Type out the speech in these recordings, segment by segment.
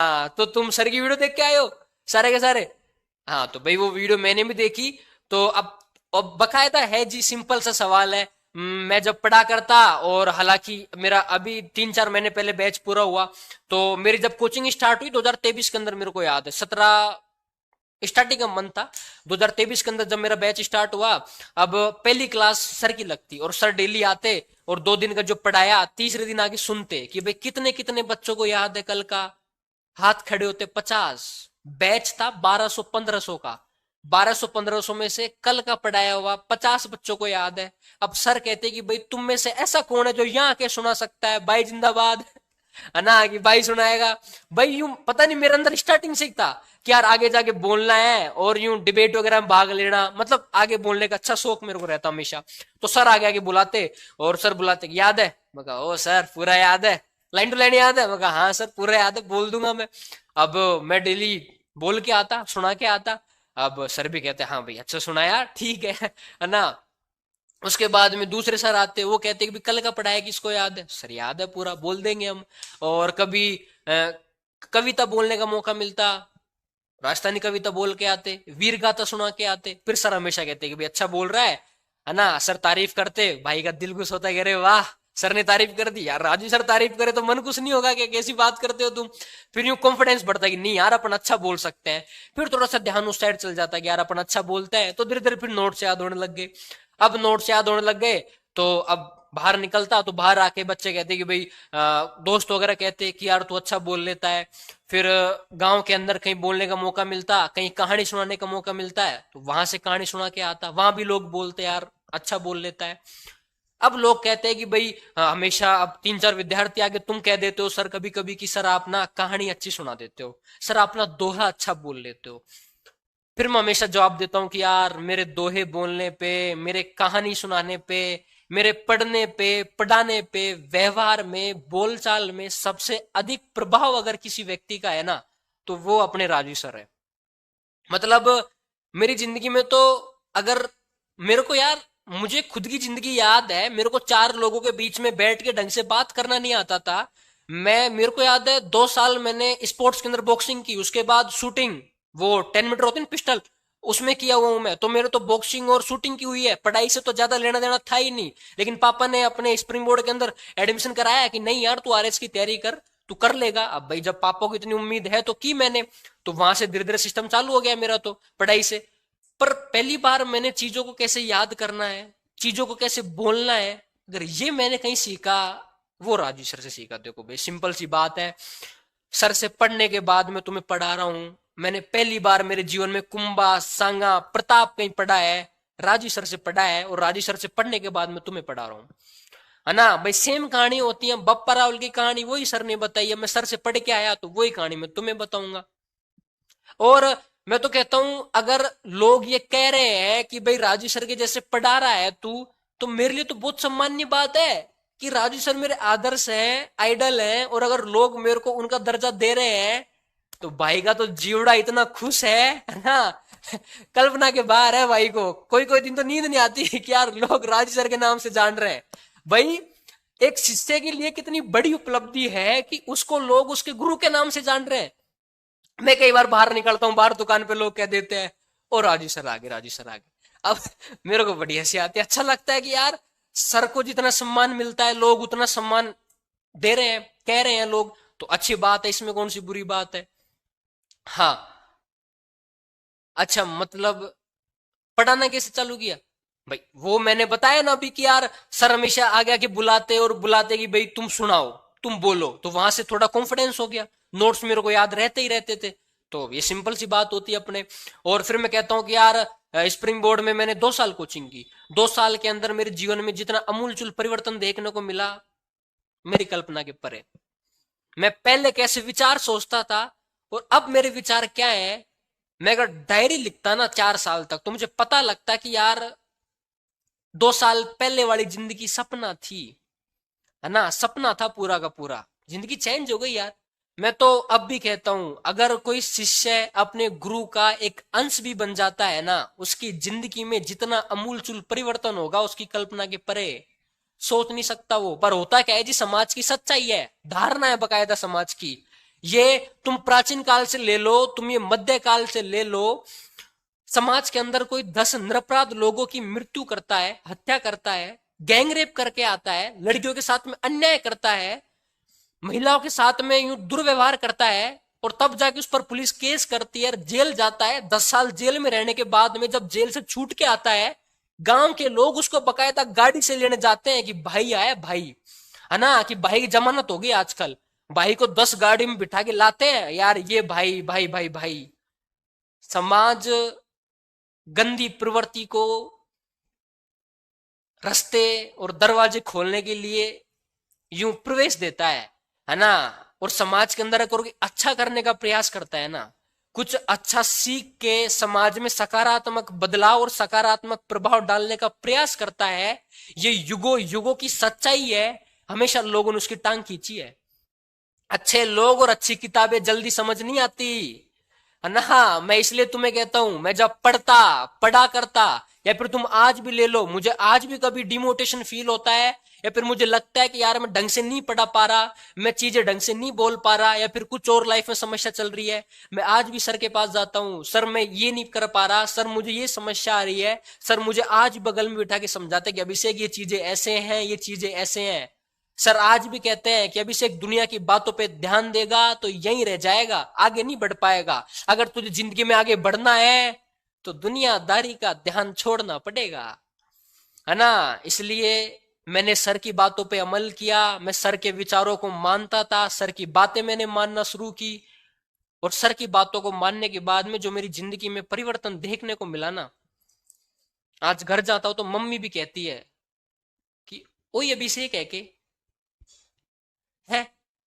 हाँ, तो तुम सर की वीडियो देख के आए हो सारे के सारे। हाँ, तो भाई वो वीडियो मैंने भी देखी। तो अब बकायदा है जी, सिंपल सा सवाल है। मैं जब पढ़ा करता, और हालांकि मेरा अभी 3-4 महीने पहले बैच पूरा हुआ, तो मेरी जब कोचिंग स्टार्ट हुई 2023 के अंदर, मेरे को याद है 17 स्टार्टिंग का मंथ था 2023 के अंदर, जब मेरा बैच स्टार्ट हुआ। अब पहली क्लास सर की लगती, और सर डेली आते, और 2 दिन का जो पढ़ाया तीसरे दिन आके सुनते कि भाई कितने कितने बच्चों को याद है कल का। हाथ खड़े होते 50। बैच था 1200-1500 का। 1200-1500 में से कल का पढ़ाया हुआ 50 बच्चों को याद है। अब सर कहते कि भाई तुम में से ऐसा कौन है जो यहाँ के सुना सकता है, भाई जिंदाबाद। है ना, कि भाई सुनाएगा। भाई यूं पता नहीं, मेरे अंदर स्टार्टिंग से ही था कि यार आगे जाके बोलना है, और यूं डिबेट वगैरह में भाग लेना, मतलब आगे बोलने का अच्छा शौक मेरे को रहता हमेशा। तो सर आगे आगे बुलाते, और सर बुलाते कि याद है। मैं कहा ओ सर पूरा याद है, लाइन टू लाइन याद है। मैं कहा हाँ सर पूरा याद है, बोल दूंगा मैं। अब मैं डेली बोल के आता, सुना के आता। अब सर भी कहते हाँ भाई अच्छा सुना यार, ठीक है ना। उसके बाद में दूसरे सर आते, वो कहते कि भी कल का पढ़ाया किसको याद है, सर याद है पूरा, बोल देंगे हम। और कभी कविता बोलने का मौका मिलता, राजस्थानी कविता बोल के आते, वीर गाथा सुना के आते। फिर सर हमेशा कहते कि भाई अच्छा बोल रहा है ना। सर तारीफ करते, भाई का दिल खुश होता है कि अरे वाह, सर ने तारीफ कर दी यार, राजू सर तारीफ करे तो मन खुश नहीं होगा कि कैसी बात करते हो तुम। फिर यूं कॉन्फिडेंस बढ़ता है कि नहीं यार अपन अच्छा बोल सकते हैं। फिर थोड़ा सा ध्यान उस साइड चल जाता है कि यार अपन अच्छा बोलते हैं, तो धीरे धीरे फिर नोट से याद होने लग गए। अब नोट से याद होने लग गए, तो अब बाहर निकलता, तो बाहर आके बच्चे कहते कि भाई दोस्त वगैरह कहते कि यार तू अच्छा बोल लेता है। फिर गांव के अंदर कहीं बोलने का मौका मिलता, कहीं कहानी सुनाने का मौका मिलता है, तो वहां से कहानी सुना के आता, वहां भी लोग बोलते यार अच्छा बोल लेता है। अब लोग कहते हैं कि भाई हमेशा अब 3-4 विद्यार्थी आगे तुम कह देते हो सर कभी कभी कि सर आप ना कहानी अच्छी सुना देते हो, सर आप ना दोहा अच्छा बोल लेते हो। फिर मैं हमेशा जवाब देता हूँ कि यार मेरे दोहे बोलने पे, मेरे कहानी सुनाने पे, मेरे पढ़ने पे, पढ़ाने पे, व्यवहार में, बोलचाल में सबसे अधिक प्रभाव अगर किसी व्यक्ति का है ना, तो वो अपने राजू सर है। मतलब मेरी जिंदगी में तो, अगर मेरे को यार, मुझे खुद की जिंदगी याद है, मेरे को 4 लोगों के बीच में बैठ के ढंग से बात करना नहीं आता था। मेरे को याद है 2 साल मैंने स्पोर्ट्स के अंदर बॉक्सिंग की, उसके बाद शूटिंग, वो 10 मीटर होती है पिस्टल, उसमें किया हुआ हूं मैं। तो मेरे तो बॉक्सिंग और शूटिंग की हुई है, पढ़ाई से तो ज्यादा लेना देना था ही नहीं। लेकिन पापा ने अपने स्प्रिंग बोर्ड के अंदर एडमिशन कराया कि नहीं यार तू आरएस की तैयारी कर, तू कर लेगा। अब भाई जब पापा को इतनी उम्मीद है तो की मैंने। तो वहां से धीरे धीरे सिस्टम चालू हो गया मेरा तो पढ़ाई से। पर पहली बार मैंने चीजों को कैसे याद करना है, चीजों को कैसे बोलना है, अगर ये मैंने कहीं सीखा, वो राजू सर से सीखा। देखो भाई सिंपल सी बात है, सर से पढ़ने के बाद मैं तुम्हें पढ़ा रहा हूं। मैंने पहली बार मेरे जीवन में कुंभा सांगा प्रताप कहीं पढ़ा है, राजू सर से पढ़ा है, और राजू सर से पढ़ने के बाद मैं तुम्हें पढ़ा रहा हूँ। है ना भाई, सेम कहानी होती है। बप्पा रावल की कहानी वही सर ने बताई है, मैं सर से पढ़ के आया तो वही कहानी मैं तुम्हें बताऊंगा। और मैं तो कहता हूं, अगर लोग ये कह रहे हैं कि भाई राजू सर के जैसे पढ़ा रहा है तू, तो मेरे लिए तो बहुत सम्मान्य बात है कि राजू सर मेरे आदर्श हैं, आइडल हैं, और अगर लोग मेरे को उनका दर्जा दे रहे हैं, तो भाई का तो जीवड़ा इतना खुश है ना। कल्पना के बाहर है भाई को। कोई कोई दिन तो नींद नहीं आती कि यार लोग राजू सर के नाम से जान रहे हैं। भाई एक शिष्य के लिए कितनी बड़ी उपलब्धि है कि उसको लोग उसके गुरु के नाम से जान रहे हैं। मैं कई बार बाहर निकलता हूँ, बाहर दुकान पे लोग कह देते हैं ओ राजू सर आगे, राजू सर आगे। अब मेरे को बड़ी हंसी आती है, अच्छा लगता है कि यार सर को जितना सम्मान मिलता है, लोग उतना सम्मान दे रहे हैं, कह रहे हैं लोग, तो अच्छी बात है, इसमें कौन सी बुरी बात है। हाँ, अच्छा मतलब पढ़ाना कैसे चालू किया, भाई वो मैंने बताया ना अभी कि यार सर हमेशा आगे आके बुलाते, और बुलाते कि भाई तुम सुनाओ, तुम बोलो, तो वहां से थोड़ा कॉन्फिडेंस हो गया। नोट्स मेरे को याद रहते ही रहते थे। तो ये सिंपल सी बात होती है अपने। और फिर मैं कहता हूँ कि यार स्प्रिंग बोर्ड में मैंने 2 साल कोचिंग की। 2 साल के अंदर मेरे जीवन में जितना अमूलचूल परिवर्तन देखने को मिला, मेरी कल्पना के परे। मैं पहले कैसे विचार सोचता था, और अब मेरे विचार क्या है। मैं अगर डायरी लिखता ना 4 साल तक, तो मुझे पता लगता कि यार 2 साल पहले वाली जिंदगी सपना थी। है ना, सपना था पूरा का पूरा, जिंदगी चेंज हो गई यार। मैं तो अब भी कहता हूं, अगर कोई शिष्य अपने गुरु का एक अंश भी बन जाता है ना, उसकी जिंदगी में जितना अमूलचूल परिवर्तन होगा उसकी कल्पना के परे, सोच नहीं सकता वो। पर होता क्या है जी, समाज की सच्चाई है, धारणा है बकायदा समाज की। ये तुम प्राचीन काल से ले लो, तुम ये मध्य काल से ले लो, समाज के अंदर कोई 10 निरपराध लोगों की मृत्यु करता है, हत्या करता है, गैंग रेप करके आता है, लड़कियों के साथ में अन्याय करता है, महिलाओं के साथ में यूं दुर्व्यवहार करता है, और तब जाके उस पर पुलिस केस करती है, जेल जाता है, 10 साल जेल में रहने के बाद में जब जेल से छूट के आता है, गांव के लोग उसको बकायदा गाड़ी से लेने जाते हैं कि भाई आए भाई, है ना, कि भाई की जमानत होगी आजकल, भाई को 10 गाड़ी में बिठा के लाते हैं, यार ये भाई भाई भाई भाई। समाज गंदी प्रवृत्ति को रास्ते और दरवाजे खोलने के लिए यूं प्रवेश देता है ना, और समाज के अंदर अगर अच्छा करने का प्रयास करता है ना, कुछ अच्छा सीख के समाज में सकारात्मक बदलाव और सकारात्मक प्रभाव डालने का प्रयास करता है, ये युगों युगों की सच्चाई है, हमेशा लोगों ने उसकी टांग खींची है। अच्छे लोग और अच्छी किताबें जल्दी समझ नहीं आती, है ना, मैं इसलिए तुम्हें कहता हूं, मैं जब पढ़ा करता, या फिर तुम आज भी ले लो, मुझे आज भी कभी डिमोटिवेशन फील होता है, या फिर मुझे लगता है कि यार मैं ढंग से नहीं पढ़ा पा रहा, मैं चीजें ढंग से नहीं बोल पा रहा, या फिर कुछ और लाइफ में समस्या चल रही है, मैं आज भी सर के पास जाता हूं, सर मैं ये नहीं कर पा रहा, सर मुझे ये समस्या आ रही है, सर मुझे आज बगल में बिठा के समझाते कि अभिषेक ये चीजें ऐसे हैं, ये चीजें ऐसे हैं। सर आज भी कहते हैं कि अभिषेक दुनिया की बातों पे ध्यान देगा तो यहीं रह जाएगा, आगे नहीं बढ़ पाएगा, अगर तुझे जिंदगी में आगे बढ़ना है तो दुनियादारी का ध्यान छोड़ना पड़ेगा, है ना। इसलिए मैंने सर की बातों पे अमल किया, मैं सर के विचारों को मानता था, सर की बातें मैंने मानना शुरू की, और सर की बातों को मानने के बाद में जो मेरी जिंदगी में परिवर्तन देखने को मिला ना, आज घर जाता हूं तो मम्मी भी कहती है कि ओए अभिषेक है के है।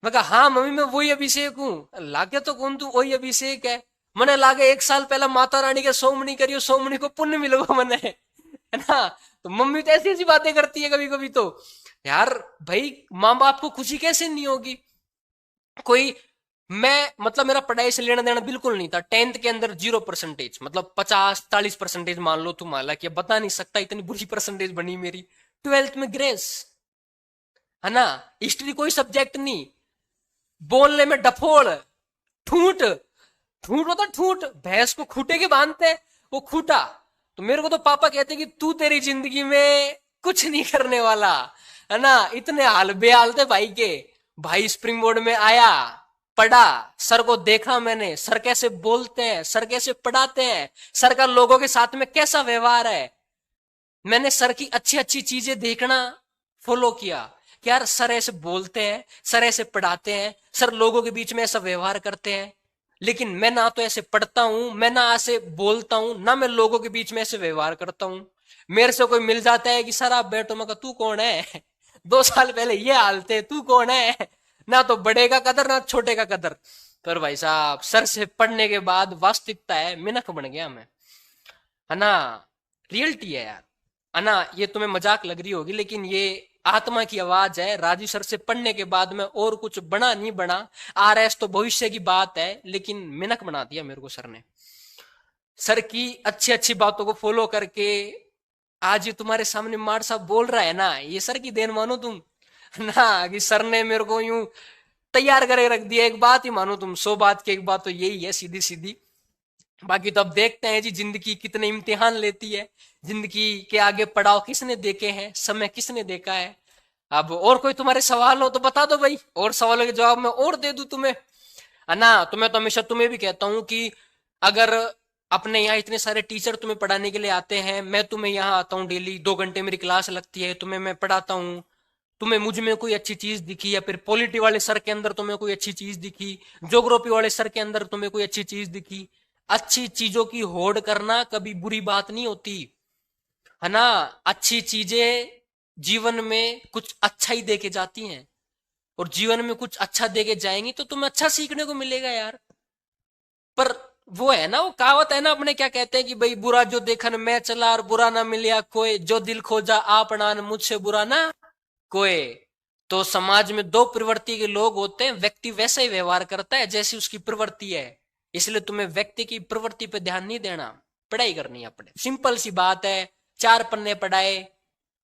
मैं कहा हाँ मम्मी मैं वही अभिषेक हूँ, लागे तो कौन तू वही अभिषेक है, मने लागे 1 साल पहला माता रानी के सोमनी करियो, सोमनी को पुण्य मिलेगा मने, है ना। तो मम्मी तो ऐसी ऐसी बातें करती है कभी कभी, तो यार भाई माँ बाप को खुशी कैसे नहीं होगी। कोई मैं मतलब मेरा पढ़ाई से लेना देना बिल्कुल नहीं था, 10th के अंदर 0%, मतलब 50-40% मान लो तुम, हालांकि बता नहीं सकता इतनी बुरी परसेंटेज बनी मेरी। 12th में ग्रेस, है ना, हिस्ट्री कोई सब्जेक्ट नहीं, बोलने में डफोड़, ठूठ, ठूठ होता ठूठ, भैंस को खूटे के बांधते हैं, वो खूटा। तो मेरे को तो पापा कहते कि तू तेरी जिंदगी में कुछ नहीं करने वाला, है ना, इतने हाल बेहाल थे भाई के। भाई स्प्रिंग बोर्ड में आया, पढ़ा, सर को देखा मैंने, सर कैसे बोलते हैं, सर कैसे पढ़ाते हैं, सर का लोगों के साथ में कैसा व्यवहार है, मैंने सर की अच्छी अच्छी चीजें देखना फॉलो किया कि यार सर ऐसे बोलते हैं, सर ऐसे पढ़ाते हैं, सर लोगों के बीच में ऐसा व्यवहार करते हैं, लेकिन मैं ना तो ऐसे पढ़ता हूं, मैं ना ऐसे बोलता हूं, ना मैं लोगों के बीच में ऐसे व्यवहार करता हूं। मेरे से कोई मिल जाता है कि सर आप बैठो, मैं तू कौन है 2 साल पहले ये हाल थे, तू कौन है, ना तो बड़े का कदर ना छोटे का कदर। पर भाई साहब सर से पढ़ने के बाद वास्तविकता है, मिनख बन गया मैं, है ना, रियलिटी है यार, है ना। ये तुम्हें मजाक लग रही होगी लेकिन ये आत्मा की आवाज है। राजू सर से पढ़ने के बाद में और कुछ बना नहीं बना, आरएस तो भविष्य की बात है, लेकिन मिनक बना दिया मेरे को सर ने। सर की अच्छी अच्छी बातों को फॉलो करके आज ये तुम्हारे सामने मार साहब बोल रहा है ना, ये सर की देन मानो तुम, ना, कि सर ने मेरे को यूं तैयार करके रख दिया। एक बात ही मानो तुम, 100 बात की एक बात तो यही है सीधी सीधी। बाकी तो अब देखते हैं जी जिंदगी कितने इम्तिहान लेती है, जिंदगी के आगे पड़ाव किसने देखे हैं, समय किसने देखा है। अब और कोई तुम्हारे सवाल हो तो बता दो भाई, और सवालों के जवाब मैं और दे दूं तुम्हें, है ना। तो मैं तो हमेशा तुम्हें भी कहता हूं कि अगर अपने यहाँ इतने सारे टीचर तुम्हें पढ़ाने के लिए आते हैं, मैं तुम्हें यहाँ आता हूँ डेली, 2 घंटे मेरी क्लास लगती है, तुम्हें मैं पढ़ाता हूँ, तुम्हें मुझ में कोई अच्छी चीज दिखी, या फिर पॉलिटी वाले सर के अंदर तुम्हें कोई अच्छी चीज दिखी, ज्योग्राफी वाले सर के अंदर तुम्हें कोई अच्छी चीज दिखी, अच्छी चीजों की होड़ करना कभी बुरी बात नहीं होती, है ना। अच्छी चीजें जीवन में कुछ अच्छा ही देके जाती हैं, और जीवन में कुछ अच्छा देके जाएंगी तो तुम्हें अच्छा सीखने को मिलेगा यार। पर वो है ना, वो कहावत है ना, अपने क्या कहते हैं कि भाई बुरा जो देखन मैं चला और बुरा ना मिलिया कोई, जो दिल खोजा आपना मुझसे बुरा ना कोई। तो समाज में 2 प्रवृत्ति के लोग होते हैं, व्यक्ति वैसा ही व्यवहार करता है जैसी उसकी प्रवृत्ति है, इसलिए तुम्हें व्यक्ति की प्रवृत्ति पे ध्यान नहीं देना, पढ़ाई करनी है अपने, सिंपल सी बात है। 4 पन्ने पढ़ाए,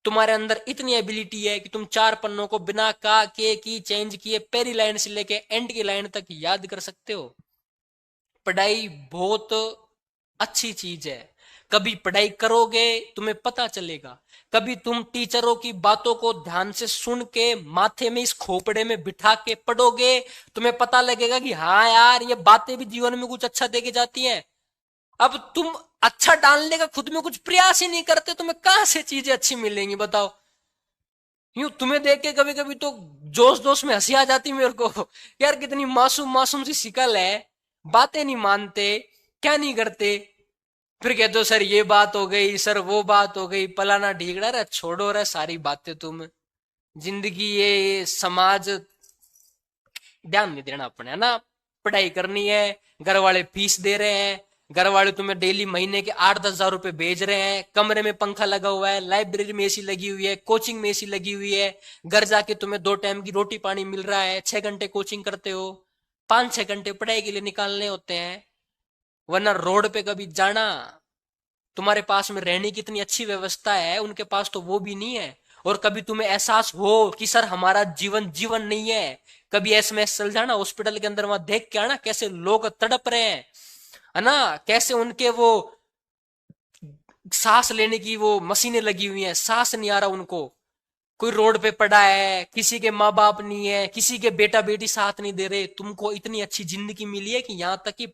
तुम्हारे अंदर इतनी एबिलिटी है कि तुम 4 पन्नों को बिना का के की चेंज किए पहली लाइन से लेके एंड की लाइन तक याद कर सकते हो। पढ़ाई बहुत अच्छी चीज है। कभी पढ़ाई करोगे तुम्हें पता चलेगा, कभी तुम टीचरों की बातों को ध्यान से सुन के माथे में इस खोपड़े में बिठा के पढ़ोगे, तुम्हें पता लगेगा कि हाँ यार ये बातें भी जीवन में कुछ अच्छा देके जाती हैं। अब तुम अच्छा डालने का खुद में कुछ प्रयास ही नहीं करते, तुम्हें कहां से चीजें अच्छी मिलेंगी बताओ। यूं तुम्हें देख के कभी कभी तो जोश जोश में हंसी आ जाती मेरे को। यार कितनी मासूम मासूम सी शिकल है, बातें नहीं मानते, क्या नहीं करते, फिर कहते हो सर ये बात हो गई, सर वो बात हो गई, पलाना ढीकड़ा। रे छोड़ो रे सारी बातें तुम। जिंदगी ये समाज, ध्यान नहीं देना अपने, है ना। पढ़ाई करनी है, घर वाले फीस दे रहे हैं, घर वाले तुम्हें डेली महीने के 8-10 हज़ार रुपए भेज रहे हैं, कमरे में पंखा लगा हुआ है, लाइब्रेरी में एसी लगी हुई है, कोचिंग में एसी लगी हुई है, घर जाके तुम्हें 2 टाइम की रोटी पानी मिल रहा है, 6 घंटे कोचिंग करते हो, 5-6 घंटे पढ़ाई के लिए निकालने होते हैं। वरना रोड पे कभी जाना, तुम्हारे पास में रहने की इतनी अच्छी व्यवस्था है, उनके पास तो वो भी नहीं है। और कभी तुम्हें एहसास हो कि सर हमारा जीवन जीवन नहीं है, कभी एसएमएस चल जाना हॉस्पिटल के अंदर, वहां देख के आना कैसे लोग तड़प रहे हैं, है ना, कैसे उनके वो सांस लेने की वो मशीनें लगी हुई हैं, सांस नहीं आ रहा उनको। कोई रोड पे पड़ा है, किसी के माँ बाप नहीं है, किसी के बेटा बेटी साथ नहीं दे रहे, तुमको इतनी अच्छी जिंदगी मिली है कि यहाँ तक कि